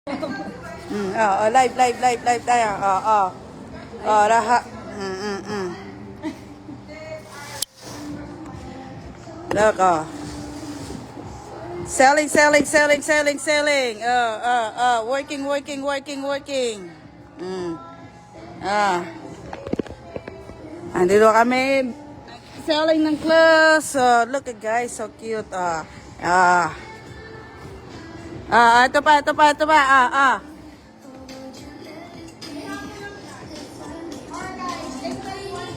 Live tayo. Raha. Look, Selling. Working. Andito kami. Selling ng clothes. Look at guys, so cute. Ito pa.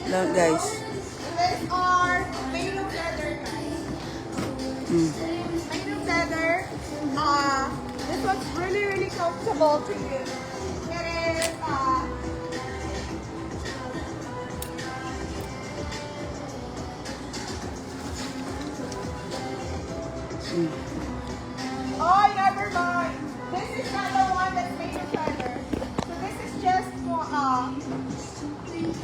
Look guys. These are made of leather, guys. Made of leather. This one's really comfortable to use. It is oh, never mind. This is not the one that's made of leather. So this is just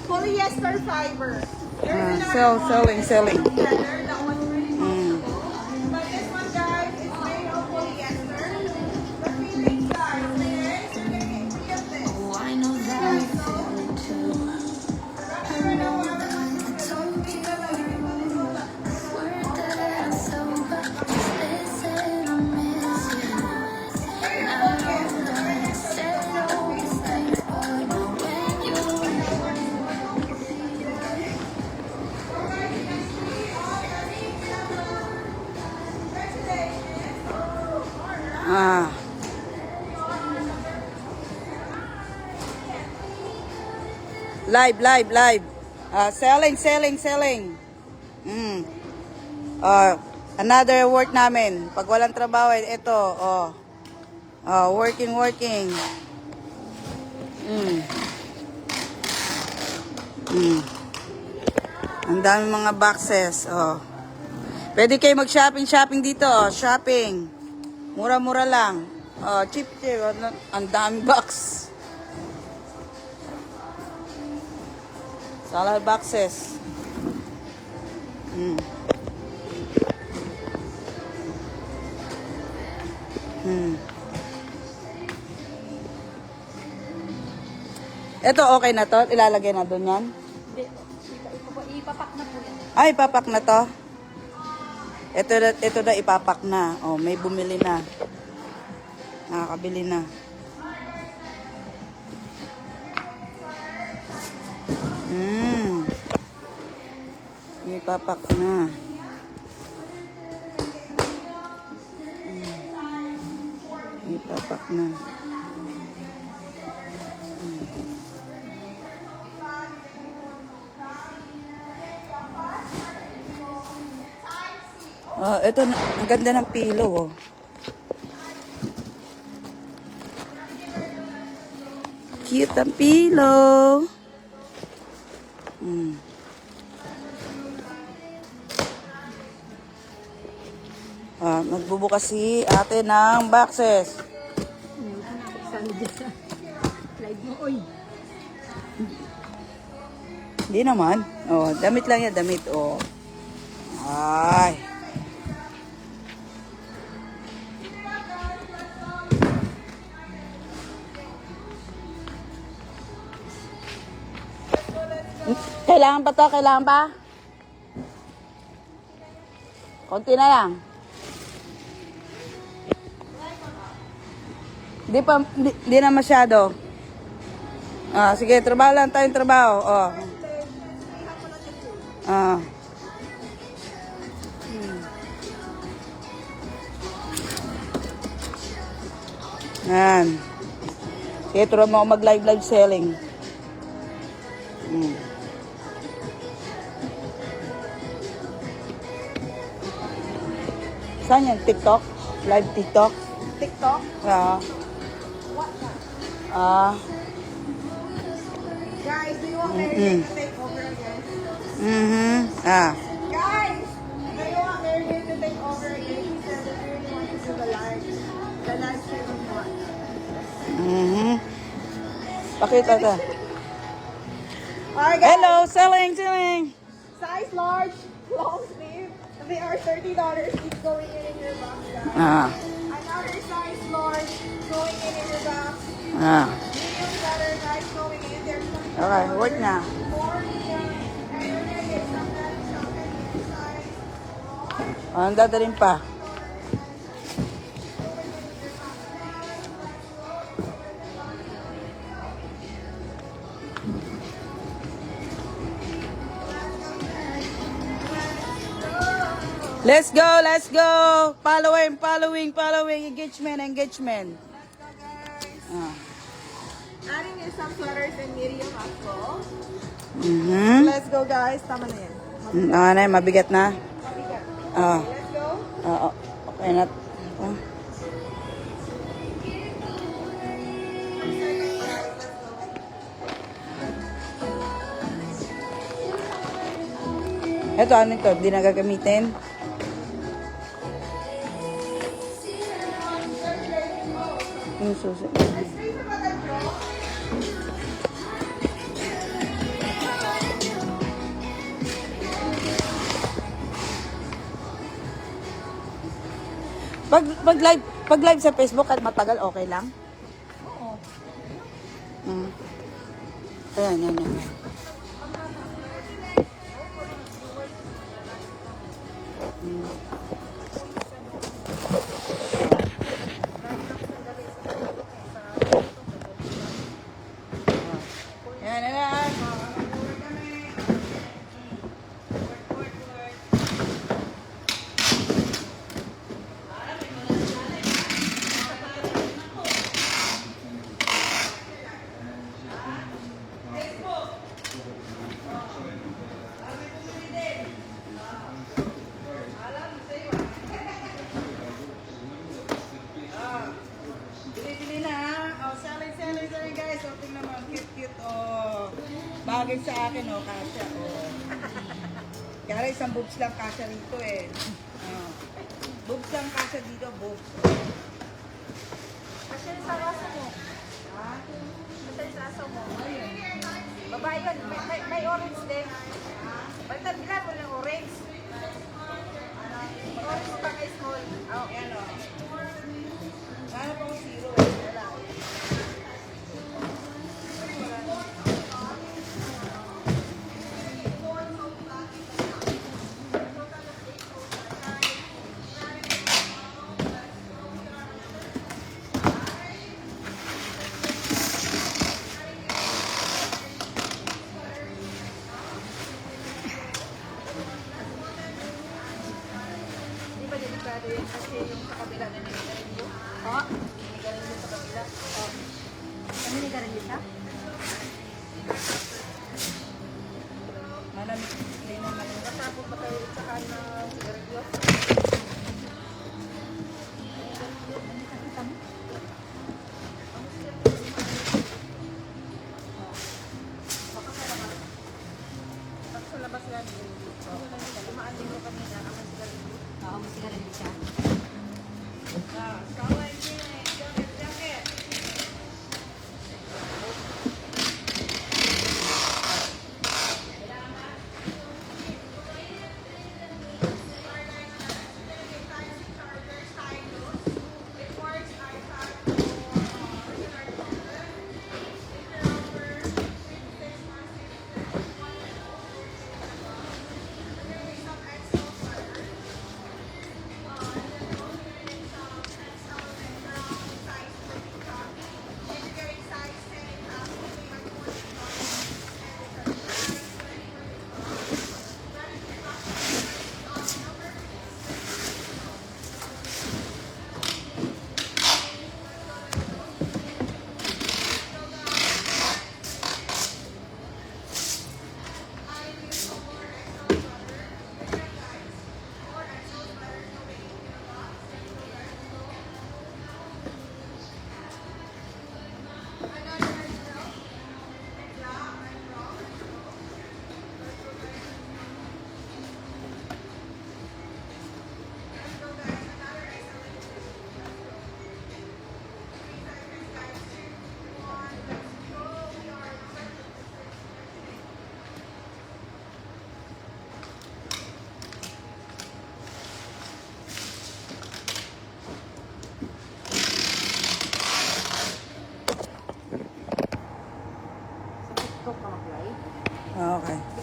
polyester fiber. There's another Selling. one leather, that one's really comfortable. But this one, guys, is made of polyester. The feeling, guys, is you're gonna get free of this. Oh, I know that I feel it too. Word that I'm sober, listen, I miss you. And I know that I said all these things, but when you Live. Selling. Another work namin. Pag walang trabaho, ito, working. Ang dami mga boxes, Pwede kayo mag-shopping dito, shopping. Mura-mura lang. Cheap. Ang dami box. Salad boxes. Ito okay na to? Ilalagay na doon yan? Ipapak na po yan. Ay, ipapak na to? Ito na ipapak na. May bumili na. Nakakabili na. Ipapak na. Ipapak na. Ito, ang ganda ng pillow, Cute ang pillow. Magbubukas si ate ng boxes. Hindi naman. Damit lang yan, damit. Ay. Kailangan pa to? Kailangan pa? Konti na lang. Di na masyado. Sige, trabaho lang tayong trabaho. Yan. Sige, turuan mo ako mag-live selling. Saan yan? TikTok? Live TikTok? TikTok? What na? Guys, do you want Mary to take over again? Guys, do you want Mary to take over again? She said that we really want to do the live stream of what? Pakita ta. Alright, guys. Hello, selling. Size large, long sleeve. They are $30 each going in your box, guys. Another size short going in your box. Ah. Medium sweater, guys, going in. There's some Okay, work na. more medium. And you're gonna get some medium size. Oh, ang dadalhin pa. Let's go, let's go. Following. Engagement. Ah. Adding in some sweaters in medium as well. Mhm. Let's go, guys. Tama na yan. Ah, na, mabigat na. Mabigat. Ah. Let's go. Okay na. Oh. Ito, ano ito? Di na gagamitin? Yung susi. Pag live sa Facebook at matagal, okay lang? Oo. Mm. Ayan, yan. Yan. Bili-bili na ha. Oh, selling guys. Oh, tingnan mo. Cute. Oh. Bagay sa akin, oh. Kasha, oh. Kaya isang boobs lang kasha rito, eh. Oh. Boobs lang kasha dito, boobs. Kasi sa aso mo. Ha? Kasi sa aso mo. Babae yun. May orange din. Balitan, bilan mo ng orange. Orange mo pa kay small. Oh, yan, oh. Hanap ako zero, eh. Wala. Hindi ba delikado yun? Kasi yung sa kabila na niligarilyo. Ha? Niligarilyo sa kabila. Ano niligarilyo siya? Malamig. Hindi na malamig. Matapos pa kayo sa kanya sigarilyo. Pag sa labas yan, lumaan din mo kanina ang sigarilyo. Oo, mas sigarilyo siya. Ah, kawa ini, jacket. Okay.